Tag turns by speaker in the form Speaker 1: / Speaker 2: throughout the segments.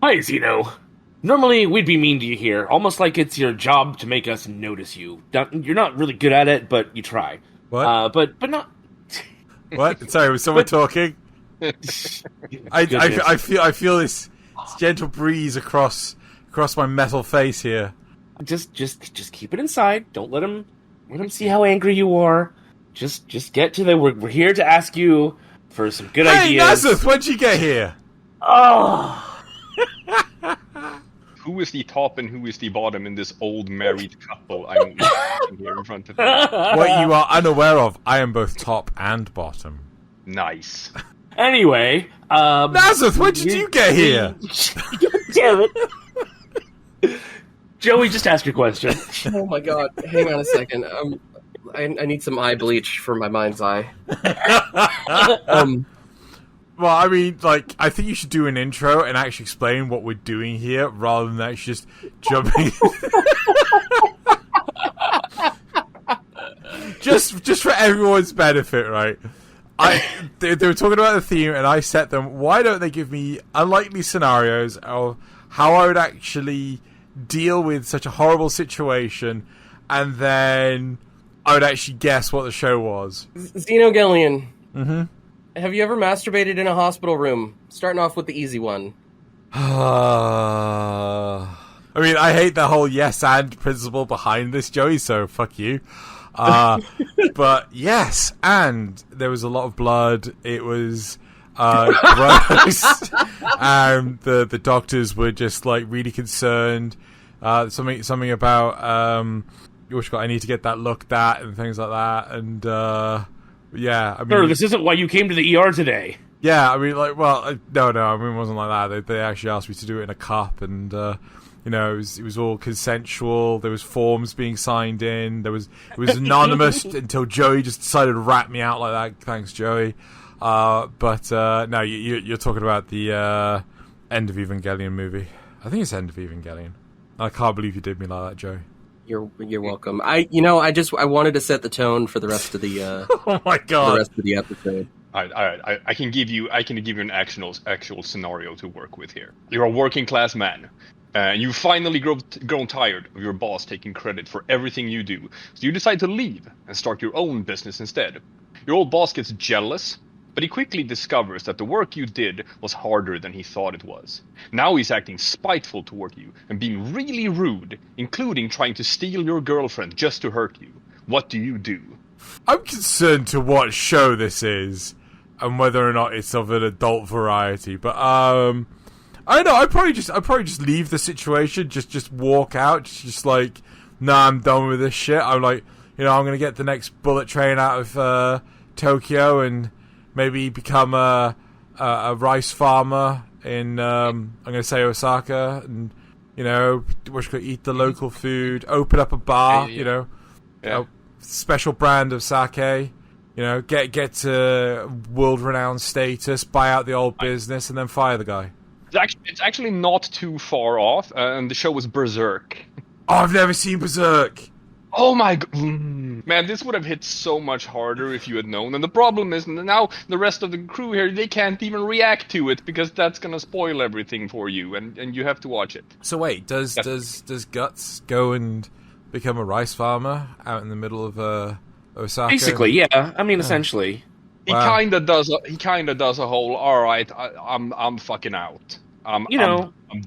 Speaker 1: Hi, Xeno. Normally, we'd be mean to you here, almost like it's your job to make us notice you. You're not really good at it, but you try.
Speaker 2: What?
Speaker 1: But not.
Speaker 2: What? Sorry, was someone
Speaker 1: But
Speaker 2: talking?
Speaker 1: goodness.
Speaker 2: I feel this gentle breeze across my metal face here.
Speaker 1: Just keep it inside. Don't let him see how angry you are. Just get to the. We're here to ask you for some good
Speaker 2: Hey,
Speaker 1: ideas.
Speaker 2: Nasuth, when'd you get here?
Speaker 1: Oh.
Speaker 3: Who is the top and who is the bottom in this old married couple I'm here in front of me?
Speaker 2: What you are unaware of, I am both top and bottom.
Speaker 3: Nice.
Speaker 1: Anyway,
Speaker 2: Nasuth, when did you get here?
Speaker 1: God damn it. Joey, just ask your question.
Speaker 4: Oh my god, hang on a second. I need some eye bleach for my mind's eye.
Speaker 2: Well, I mean, like, I think you should do an intro and actually explain what we're doing here, rather than actually just jumping. just for everyone's benefit, right? They were talking about the theme, and I set them. Why don't they give me unlikely scenarios of how I would actually deal with such a horrible situation, and then I would actually guess what the show was.
Speaker 4: Xenogelian.
Speaker 2: Mm-hmm.
Speaker 4: Have you ever masturbated in a hospital room? Starting off with the easy one.
Speaker 2: I mean, I hate the whole yes and principle behind this, Joey, so fuck you. But yes, and there was a lot of blood. It was gross. And the doctors were just like really concerned. Something about I need to get that looked at and things like that. And yeah, I mean,
Speaker 1: Sir, this isn't why you came to the ER today.
Speaker 2: yeah, I mean, like, well, no, I mean, it wasn't like that. They actually asked me to do it in a cup, and you know, it was all consensual. There was forms being signed in. It was anonymous until Joey just decided to rat me out like that. Thanks, Joey. But no, you're talking about the End of Evangelion movie. I think it's End of Evangelion. I can't believe you did me like that, Joey.
Speaker 4: You're welcome. I wanted to set the tone for the rest of the
Speaker 2: Oh my god!
Speaker 4: the rest of the episode.
Speaker 3: I can give you an actual scenario to work with here. You're a working class man. You finally grown tired of your boss taking credit for everything you do, so you decide to leave and start your own business instead. Your old boss gets jealous, but he quickly discovers that the work you did was harder than he thought it was. Now he's acting spiteful toward you and being really rude, including trying to steal your girlfriend just to hurt you. What do you do?
Speaker 2: I'm concerned to what show this is and whether or not it's of an adult variety. But I don't know. I'd probably just leave the situation. Just walk out. Just like, nah, I'm done with this shit. I'm like, you know, I'm gonna get the next bullet train out of Tokyo and maybe become a rice farmer in I'm gonna say Osaka, and you know, eat the local food, open up a bar, you know, a special brand of sake, you know, get to world-renowned status, buy out the old business, and then fire the guy.
Speaker 3: It's actually not too far off, and the show was Berserk.
Speaker 2: Oh, I've never seen Berserk.
Speaker 3: Oh my god. Man, this would have hit so much harder if you had known. And the problem is, now the rest of the crew here, they can't even react to it, because that's gonna spoil everything for you, and you have to watch it.
Speaker 2: So wait, does Guts go and become a rice farmer out in the middle of Osaka?
Speaker 1: Basically, yeah. I mean, essentially.
Speaker 3: He
Speaker 2: Wow.
Speaker 3: kinda does a whole, alright, I'm fucking out. I'm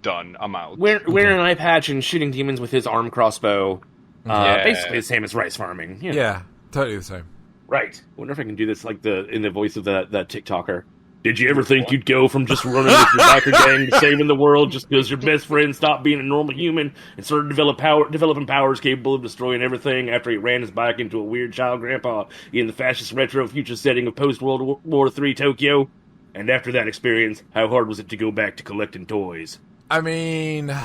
Speaker 3: done, I'm out.
Speaker 1: Wearing an eye patch and shooting demons with his arm crossbow.
Speaker 3: Yeah.
Speaker 1: Basically the same as rice farming. You know.
Speaker 2: Yeah, totally the same.
Speaker 1: Right. I wonder if I can do this like in the voice of that TikToker. Did you ever think you'd go from just running with your biker gang to saving the world just because your best friend stopped being a normal human and started developing powers capable of destroying everything after he ran his bike into a weird child grandpa in the fascist retro future setting of post-World War III Tokyo? And after that experience, how hard was it to go back to collecting toys?
Speaker 2: I mean,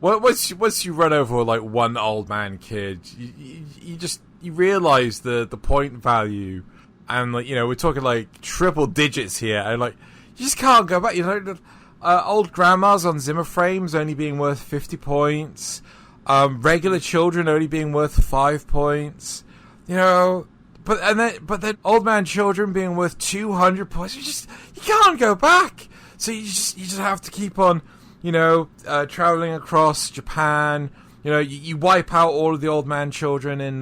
Speaker 2: once you run over like one old man kid, you realize the point value, and like, you know, we're talking like triple digits here, and like you just can't go back. You know, old grandmas on Zimmer frames only being worth 50 points, regular children only being worth 5 points. You know. But then old man children being worth 200 points. You can't go back. So you just have to keep on traveling across Japan. You wipe out all of the old man children in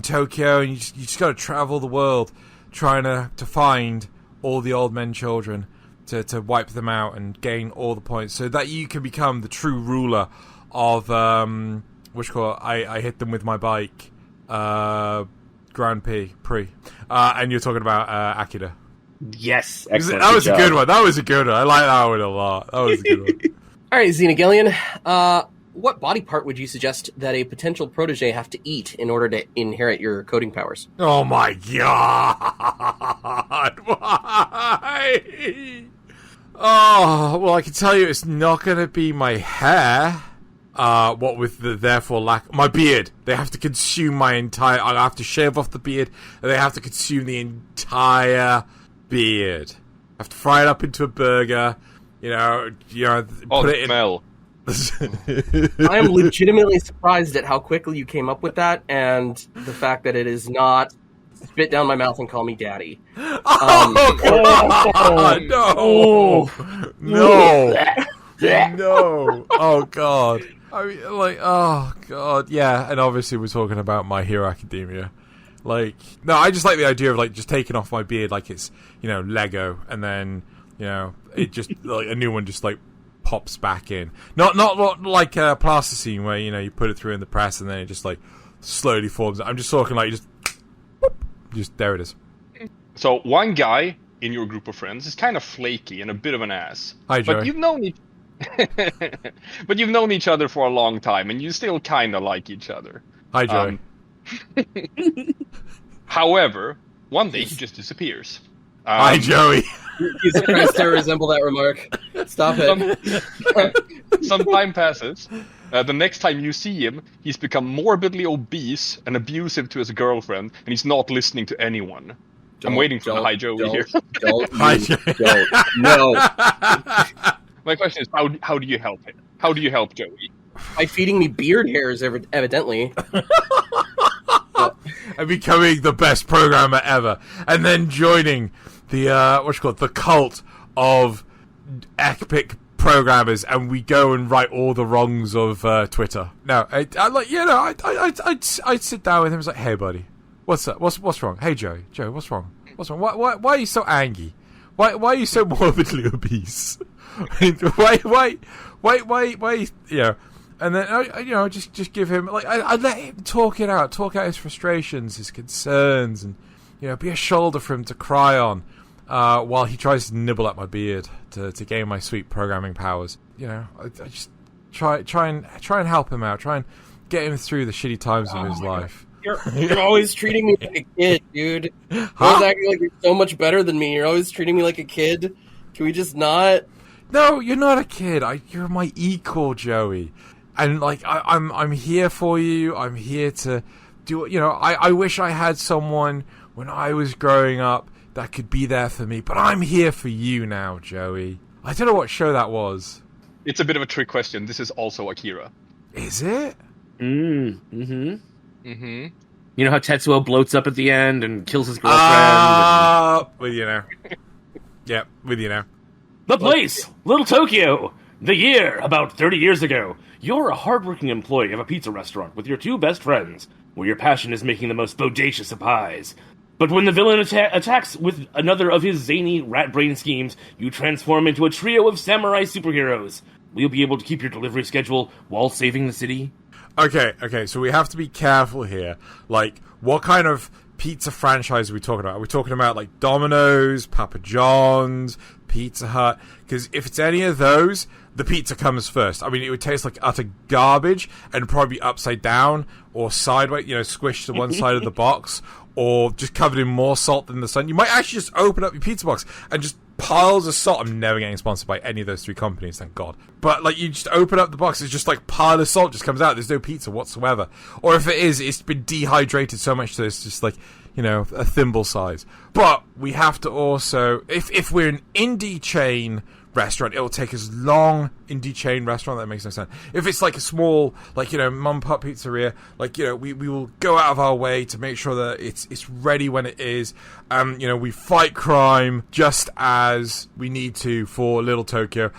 Speaker 2: Tokyo, and you just got to travel the world trying to find all the old men children to wipe them out and gain all the points so that you can become the true ruler of I hit them with my bike, Grand Prix, and you're talking about Akira.
Speaker 1: Yes, excellent.
Speaker 2: That was a good one. That was a good one. I like that one a lot. That was a good one.
Speaker 4: All right, Xenogillion, what body part would you suggest that a potential protege have to eat in order to inherit your coding powers?
Speaker 2: Oh my god! Why? Oh, well, I can tell you it's not going to be my hair. What with the therefore lack... My beard. They have to consume my entire... I have to shave off the beard, and they have to consume the entire beard. I have to fry it up into a burger, put it in...
Speaker 3: Smell.
Speaker 4: I am legitimately surprised at how quickly you came up with that, and the fact that it is not spit down my mouth and call me daddy.
Speaker 2: God, no! No! Oh, God. I mean, oh, God. Yeah, and obviously we're talking about My Hero Academia. No, I just like the idea of, just taking off my beard like it's, Lego, and then, it just, a new one just, pops back in. Not like plasticine where, you put it through in the press and then it just, slowly forms. I'm just talking, just there it is.
Speaker 3: So, one guy in your group of friends is kind of flaky and a bit of an ass.
Speaker 2: Hi, Joey.
Speaker 3: But you've known each other for a long time, and you still kind of like each other.
Speaker 2: Hi, Joey.
Speaker 3: However, one day he just disappears.
Speaker 2: Hi, Joey.
Speaker 4: Jesus Christ, I resemble that remark. Stop it.
Speaker 3: Some time passes. The next time you see him, he's become morbidly obese and abusive to his girlfriend, and he's not listening to anyone. I'm waiting for the Hi Joey here.
Speaker 2: Hi, Joey.
Speaker 4: No.
Speaker 3: My question is, how do you help him? How do you help Joey?
Speaker 4: By feeding me beard hairs, evidently.
Speaker 2: And becoming the best programmer ever, and then joining the the cult of epic programmers, and we go and right all the wrongs of Twitter. No, I'd sit down with him. It's like, hey, buddy, what's up? What's wrong? Hey, Joey, what's wrong? What's wrong? Why are you so angry? Why are you so morbidly obese? why? And then just give him I let him talk out his frustrations, his concerns, and be a shoulder for him to cry on, while he tries to nibble at my beard to gain my sweet programming powers. I just try and help him out, try and get him through the shitty times of his life.
Speaker 4: You're always treating me like a kid, dude. You're always acting like you're so much better than me. You're always treating me like a kid. Can we just not?
Speaker 2: No, you're not a kid. You're my equal, Joey. And I'm here for you. I'm here to do. I wish I had someone when I was growing up that could be there for me. But I'm here for you now, Joey. I don't know what show that was.
Speaker 3: It's a bit of a trick question. This is also Akira.
Speaker 2: Is it?
Speaker 1: Mm-hmm.
Speaker 3: Mm-hmm.
Speaker 1: You know how Tetsuo bloats up at the end and kills his girlfriend?
Speaker 2: With you now. Yep, with you now.
Speaker 1: The place! Little Tokyo! The year, about 30 years ago. You're a hardworking employee of a pizza restaurant with your two best friends, where your passion is making the most bodacious of pies. But when the villain attacks with another of his zany rat brain schemes, you transform into a trio of samurai superheroes. Will you be able to keep your delivery schedule while saving the city?
Speaker 2: Okay, so we have to be careful here. What kind of pizza franchise are we talking about? Are we talking about, Domino's, Papa John's, Pizza Hut? Because if it's any of those, the pizza comes first. I mean, it would taste like utter garbage and probably be upside down or sideways, squished to one side of the box, or just covered in more salt than the sun. You might actually just open up your pizza box and just piles of salt. I'm never getting sponsored by any of those three companies, thank God. But, you just open up the box, it's just pile of salt just comes out. There's no pizza whatsoever. Or if it is, it's been dehydrated so much that it's just a thimble size. But we have to also, if we're an indie chain restaurant, it'll take as long. Indie chain restaurant, that makes no sense. If it's a small, mum pop pizzeria, we will go out of our way to make sure that it's ready when it is. We fight crime just as we need to for Little Tokyo.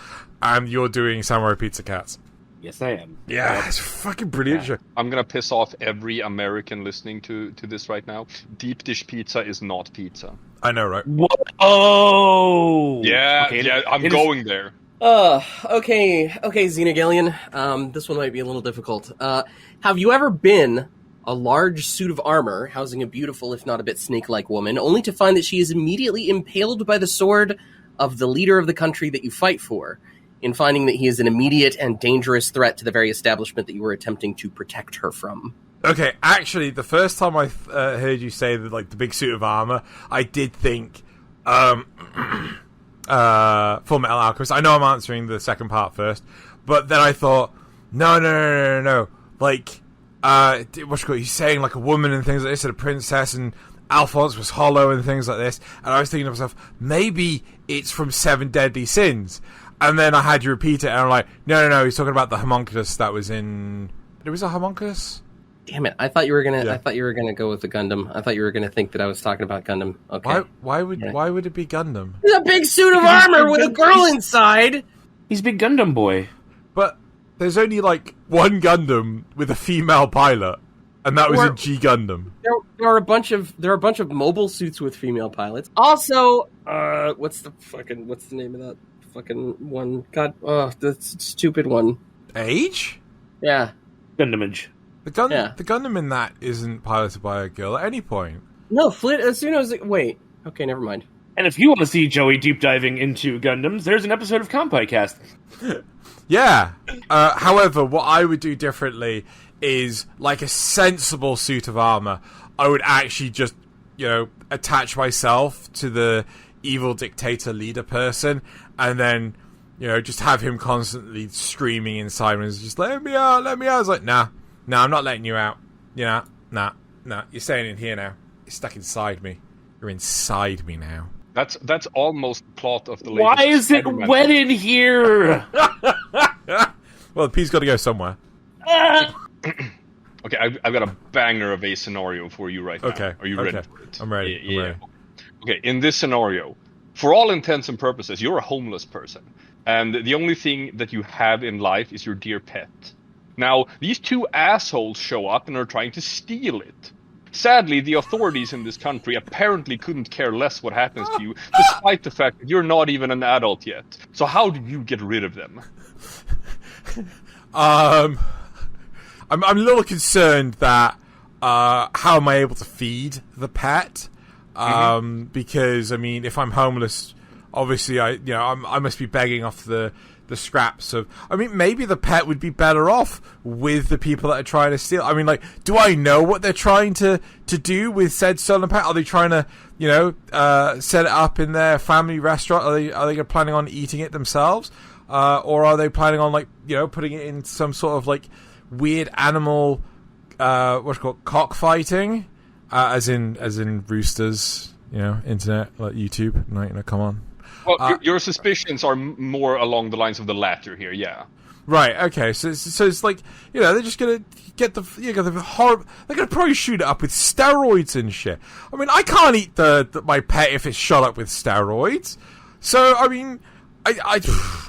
Speaker 2: and you're doing Samurai Pizza Cats.
Speaker 1: Yes, I am.
Speaker 2: Yeah, it's a fucking brilliant show.
Speaker 3: I'm gonna piss off every American listening to this right now. Deep dish pizza is not pizza.
Speaker 2: I know, right?
Speaker 1: What? Oh!
Speaker 3: Yeah,
Speaker 1: Okay,
Speaker 3: yeah, I'm going there.
Speaker 4: Okay, Xenogalion. This one might be a little difficult. Have you ever been a large suit of armor housing a beautiful, if not a bit snake-like woman, only to find that she is immediately impaled by the sword of the leader of the country that you fight for, in finding that he is an immediate and dangerous threat to the very establishment that you were attempting to protect her from?
Speaker 2: Okay, actually, the first time I heard you say that, like, the big suit of armor, I did think, Full Metal Alchemist. I know I'm answering the second part first, but then I thought, no. Like, he's saying, like, a woman and things like this, and a princess, and Alphonse was hollow and things like this, and I was thinking to myself, maybe it's from Seven Deadly Sins. And then I had you repeat it, and I'm like, no, he's talking about the homunculus that was in... It was a homunculus?
Speaker 4: Damn it! I thought you were gonna. Yeah. I thought you were gonna go with the Gundam. I thought you were gonna think that I was talking about Gundam. Okay.
Speaker 2: Why would it be Gundam?
Speaker 4: It's a big suit of armor with a girl inside.
Speaker 1: He's a big Gundam boy.
Speaker 2: But there's only like one Gundam with a female pilot, and that was in G Gundam.
Speaker 4: There are a bunch of mobile suits with female pilots. Also, what's the name of that fucking one? God, the stupid one.
Speaker 2: Age?
Speaker 4: Yeah.
Speaker 1: Gundamage.
Speaker 2: The Gundam in that isn't piloted by a girl at any point.
Speaker 4: No, as soon as wait. Okay, never mind.
Speaker 1: And if you want to see Joey deep diving into Gundams, there's an episode of Kampai Cast.
Speaker 2: Yeah. However, what I would do differently is, like a sensible suit of armor, I would actually just, attach myself to the evil dictator leader person, and then, just have him constantly screaming inside me, just, let me out. I was like, nah, I'm not letting you out. Nah, you're staying in here now. You're stuck inside me. You're inside me now.
Speaker 3: That's almost the plot of the latest.
Speaker 1: Why is it wet in here?
Speaker 2: Well, the pea's got to go somewhere.
Speaker 3: Okay, I've got a banger of a scenario for you right now.
Speaker 2: Okay.
Speaker 3: Are you ready for it?
Speaker 2: I'm ready.
Speaker 3: Yeah.
Speaker 2: I'm ready.
Speaker 3: Okay, in this scenario, for all intents and purposes, you're a homeless person. And the only thing that you have in life is your dear pet. Now, these two assholes show up and are trying to steal it. Sadly, the authorities in this country apparently couldn't care less what happens to you, despite the fact that you're not even an adult yet. So how do you get rid of them?
Speaker 2: I'm a little concerned that how am I able to feed the pet? Because if I'm homeless, obviously I must be begging off the scraps of. Maybe the pet would be better off with the people that are trying to steal. Do I know what they're trying to do with said stolen pet? Are they trying to set it up in their family restaurant? Are they planning on eating it themselves, or are they planning on putting it in some sort of weird animal cockfighting, as in roosters, internet, YouTube, come on.
Speaker 3: Well, your suspicions are more along the lines of the latter here, yeah.
Speaker 2: Right. Okay. So it's they're just gonna get the horrible. They're gonna probably shoot it up with steroids and shit. I can't eat my pet if it's shot up with steroids. So I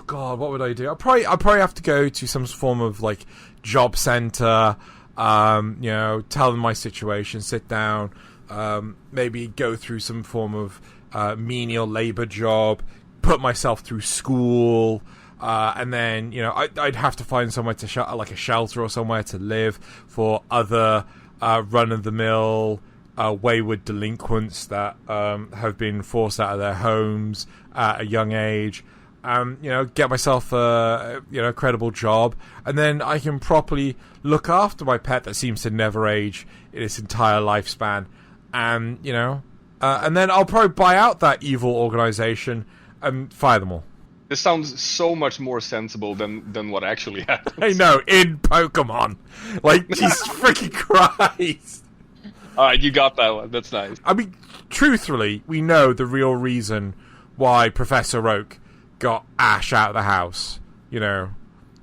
Speaker 2: God, what would I do? I probably have to go to some form of job center. Tell them my situation, sit down, maybe go through some form of menial labor job, put myself through school, and then I'd have to find somewhere to a shelter or somewhere to live for other run-of-the-mill wayward delinquents that have been forced out of their homes at a young age. Get myself a credible job, and then I can properly look after my pet that seems to never age in its entire lifespan, and and then I'll probably buy out that evil organization and fire them all.
Speaker 3: This sounds so much more sensible than what actually happens.
Speaker 2: I know, in Pokemon, Jesus freaking Christ!
Speaker 3: All right, you got that one. That's nice.
Speaker 2: Truthfully, we know the real reason why Professor Oak got Ash out of the house.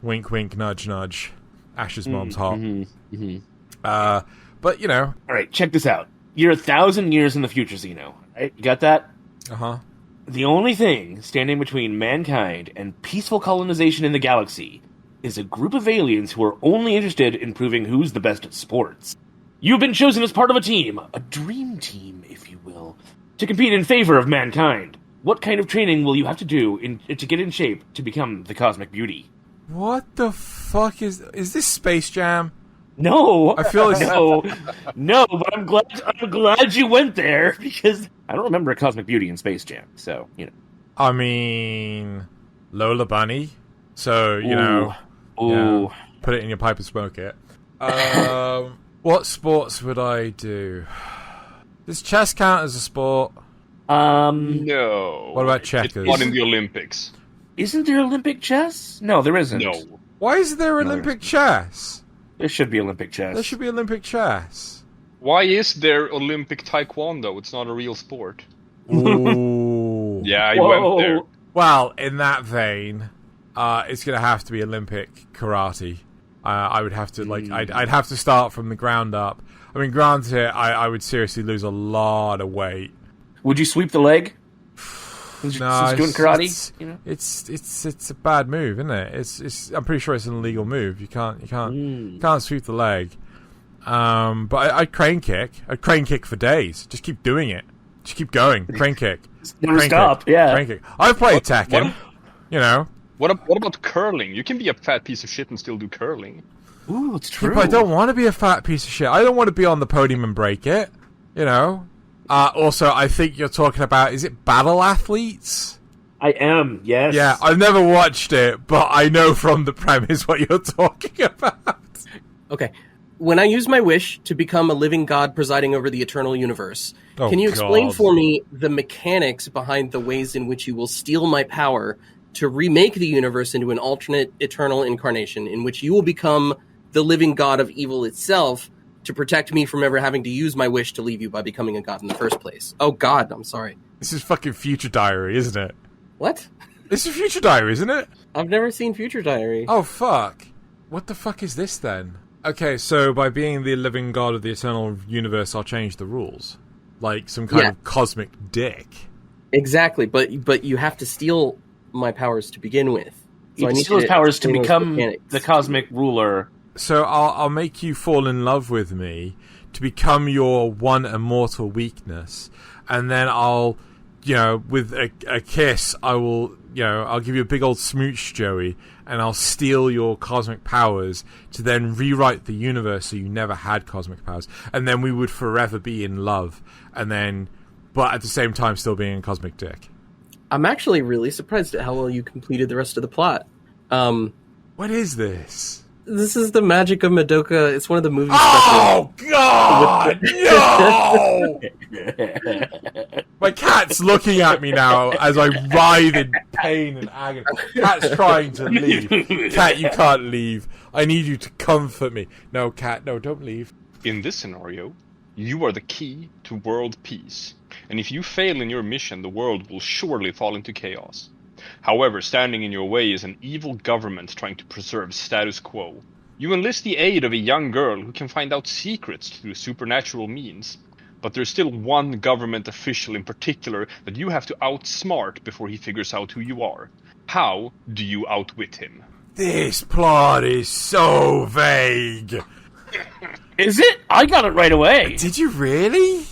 Speaker 2: Wink, wink, nudge, nudge. Ash's mom's hot. But
Speaker 1: All right, check this out. You're 1,000 years in the future, Xeno. Right? You got that?
Speaker 2: Uh-huh.
Speaker 1: The only thing standing between mankind and peaceful colonization in the galaxy is a group of aliens who are only interested in proving who's the best at sports. You've been chosen as part of a team, a dream team, if you will, to compete in favor of mankind. What kind of training will you have to do to get in shape to become the Cosmic Beauty?
Speaker 2: What the fuck is this Space Jam?
Speaker 1: No,
Speaker 2: I feel like
Speaker 1: no. But I'm glad you went there because I don't remember a Cosmic Beauty in Space Jam. So
Speaker 2: I mean, Lola Bunny. So
Speaker 1: Ooh.
Speaker 2: yeah, put it in your pipe and smoke it. What sports would I do? Does chess count as a sport?
Speaker 3: No.
Speaker 2: What about checkers?
Speaker 3: It's not in the Olympics.
Speaker 1: Isn't there Olympic chess? No, there isn't.
Speaker 3: No.
Speaker 2: Why is there Olympic chess?
Speaker 1: There should be Olympic chess.
Speaker 2: There should be Olympic chess.
Speaker 3: Why is there Olympic Taekwondo? It's not a real sport.
Speaker 2: Ooh.
Speaker 3: Yeah, I went there.
Speaker 2: Well, in that vein, it's gonna have to be Olympic karate. I would have to I'd have to start from the ground up. I mean, granted, I would seriously lose a lot of weight.
Speaker 1: Would you sweep the leg? Since
Speaker 2: No,
Speaker 1: doing karate,
Speaker 2: it's a bad move, isn't it? It's I'm pretty sure it's an illegal move. You can't sweep the leg. But I'd crane kick. I'd crane kick for days. Just keep doing it. Just keep going. Crane kick.
Speaker 1: Never
Speaker 2: crane
Speaker 1: stop.
Speaker 2: Kick.
Speaker 1: Yeah.
Speaker 2: Crane kick. I've played Tekken.
Speaker 3: What about curling? You can be a fat piece of shit and still do curling.
Speaker 1: Ooh, it's true.
Speaker 2: Yeah, but I don't want to be a fat piece of shit. I don't want to be on the podium and break it. Also, I think you're talking about, is it Battle Athletes?
Speaker 1: I am, yes.
Speaker 2: Yeah, I've never watched it, but I know from the premise what you're talking about.
Speaker 4: Okay. When I use my wish to become a living god presiding over the eternal universe,
Speaker 2: Oh,
Speaker 4: can you explain
Speaker 2: God.
Speaker 4: for me the mechanics behind the ways in which you will steal my power to remake the universe into an alternate eternal incarnation in which you will become the living god of evil itself to protect me from ever having to use my wish to leave you by becoming a god in the first place? Oh, God, I'm sorry.
Speaker 2: This is fucking Future Diary, isn't it?
Speaker 4: What?
Speaker 2: This is Future Diary, isn't it?
Speaker 4: I've never seen Future Diary.
Speaker 2: Oh, fuck. What the fuck is this, then? Okay, so by being the living god of the eternal universe, I'll change the rules. Like some kind of cosmic dick.
Speaker 4: Exactly, but you have to steal my powers to begin with.
Speaker 1: You
Speaker 4: I
Speaker 1: can
Speaker 4: need
Speaker 1: steal his powers to
Speaker 4: explain those
Speaker 1: become
Speaker 4: mechanics.
Speaker 1: the cosmic ruler.
Speaker 2: So I'll make you fall in love with me to become your one immortal weakness, and then I'll, with a kiss, I'll give you a big old smooch, Joey, and I'll steal your cosmic powers to then rewrite the universe so you never had cosmic powers, and then we would forever be in love, but at the same time still being a cosmic dick.
Speaker 4: I'm actually really surprised at how well you completed the rest of the plot.
Speaker 2: What is this?
Speaker 4: This is the magic of Madoka. It's one of the movie
Speaker 2: Oh, God! No! My cat's looking at me now as I writhe in pain and agony. Cat's trying to leave. Cat, you can't leave. I need you to comfort me. No, Cat, no, don't leave.
Speaker 3: In this scenario, you are the key to world peace. And if you fail in your mission, the world will surely fall into chaos. However, standing in your way is an evil government trying to preserve status quo. You enlist the aid of a young girl who can find out secrets through supernatural means. But there's still one government official in particular that you have to outsmart before he figures out who you are. How do you outwit him?
Speaker 2: This plot is so vague.
Speaker 1: Is it? I got it right away.
Speaker 2: Did you really?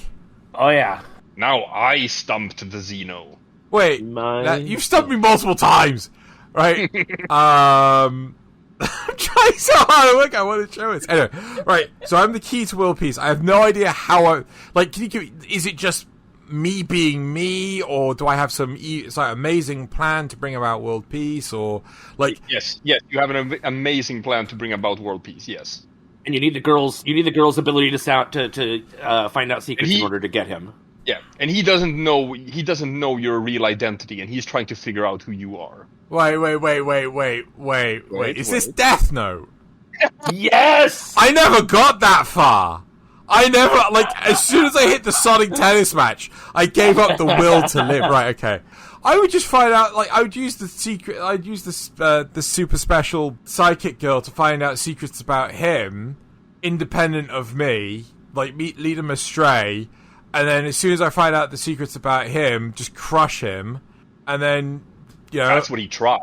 Speaker 1: Oh, yeah.
Speaker 3: Now I stumped the Xeno.
Speaker 2: Wait, you've stumped me multiple times, right? I'm trying so hard to look. I want to show it. Anyway, right. So I'm the key to world peace. I have no idea how is it just me being me, or do I have some amazing plan to bring about world peace, or
Speaker 3: Yes, you have an amazing plan to bring about world peace. Yes.
Speaker 1: And you need the girl's ability to find out secrets in order to get him.
Speaker 3: Yeah, and he doesn't know your real identity, and he's trying to figure out who you are.
Speaker 2: Wait. Is this Death Note?
Speaker 1: Yes!
Speaker 2: I never got that far. As soon as I hit the Sonic tennis match, I gave up the will to live. Right, okay. I would just find out, I would use the super special psychic girl to find out secrets about him, independent of me, lead him astray, and then as soon as I find out the secrets about him, just crush him, and then, you know...
Speaker 3: That's what he tries.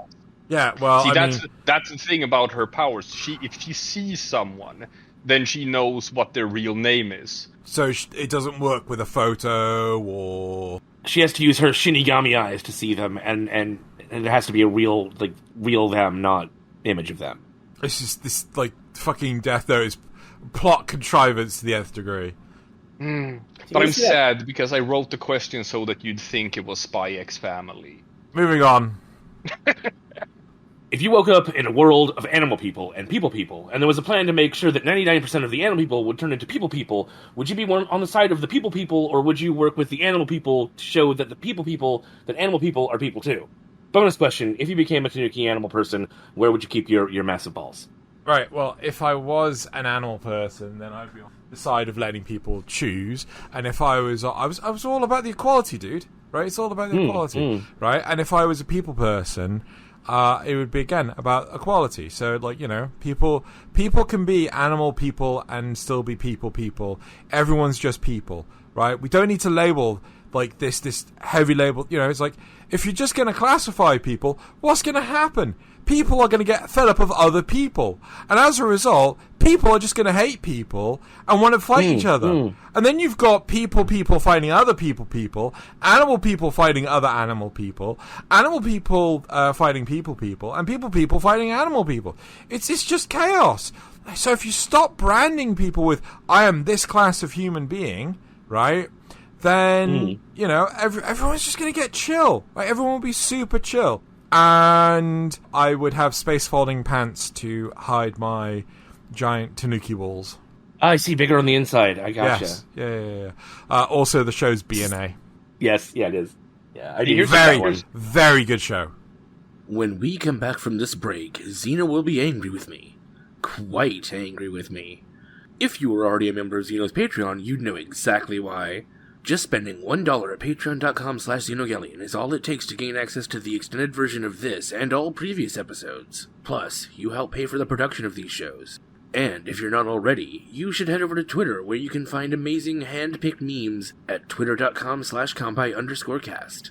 Speaker 2: Yeah, well,
Speaker 3: See,
Speaker 2: I mean...
Speaker 3: that's the thing about her powers. If she sees someone, then she knows what their real name is.
Speaker 2: So it doesn't work with a photo, or...
Speaker 1: She has to use her Shinigami eyes to see them, and it has to be a real them, not image of them.
Speaker 2: It's just this, like, fucking Death Note is plot contrivance to the nth degree.
Speaker 3: But I'm sad because I wrote the question so that you'd think it was Spy X Family.
Speaker 2: Moving on.
Speaker 1: If you woke up in a world of animal people and people, and there was a plan to make sure that 99% of the animal people would turn into people, would you be on the side of the people, or would you work with the animal people to show that that animal people are people too? Bonus question, if you became a Tanuki animal person, where would you keep your massive balls?
Speaker 2: Right, well, if I was an animal person, then I'd be on the side of letting people choose, and if I was all about the equality, dude, right? It's all about the equality, right? And if I was a people person... it would be, again, about equality. So, like, you know, people can be animal people and still be people. Everyone's just people, right? We don't need to label, like, this heavy label. You know, it's like, if you're just going to classify people, what's going to happen? People are going to get fed up of other people. And as a result, people are just going to hate people and want to fight each other. And then you've got people fighting other people, animal people fighting other animal people fighting people, and people fighting animal people. It's just chaos. So if you stop branding people with, I am this class of human being, right, then, you know, everyone's just going to get chill. Like, everyone will be super chill. And I would have space folding pants to hide my giant tanuki walls.
Speaker 1: I see, bigger on the inside. I gotcha.
Speaker 2: Yes. Yeah. Also, the show's B&A.
Speaker 1: Yes, yeah, it is. Yeah, I
Speaker 3: do.
Speaker 2: Very good show.
Speaker 5: When we come back from this break, Xeno will be angry with me. Quite angry with me. If you were already a member of Xeno's Patreon, you'd know exactly why. Just spending $1 at patreon.com/Xenogellion is all it takes to gain access to the extended version of this and all previous episodes. Plus, you help pay for the production of these shows. And if you're not already, you should head over to Twitter, where you can find amazing hand-picked memes at twitter.com/Kampai_cast.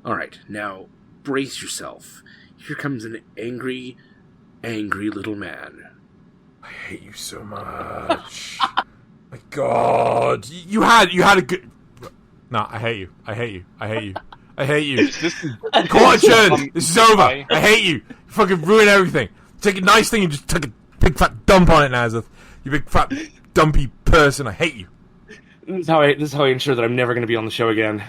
Speaker 5: Alright, now, brace yourself. Here comes an angry, angry little man.
Speaker 2: I hate you so much. My God, you had a good. No, I hate you. I hate you. Caution! This is over. I hate you. You fucking ruin everything. Take a nice thing and just take a big fat dump on it, Nasuth. You big fat dumpy person. I hate you.
Speaker 1: This is how I ensure that I'm never going to be on the show again.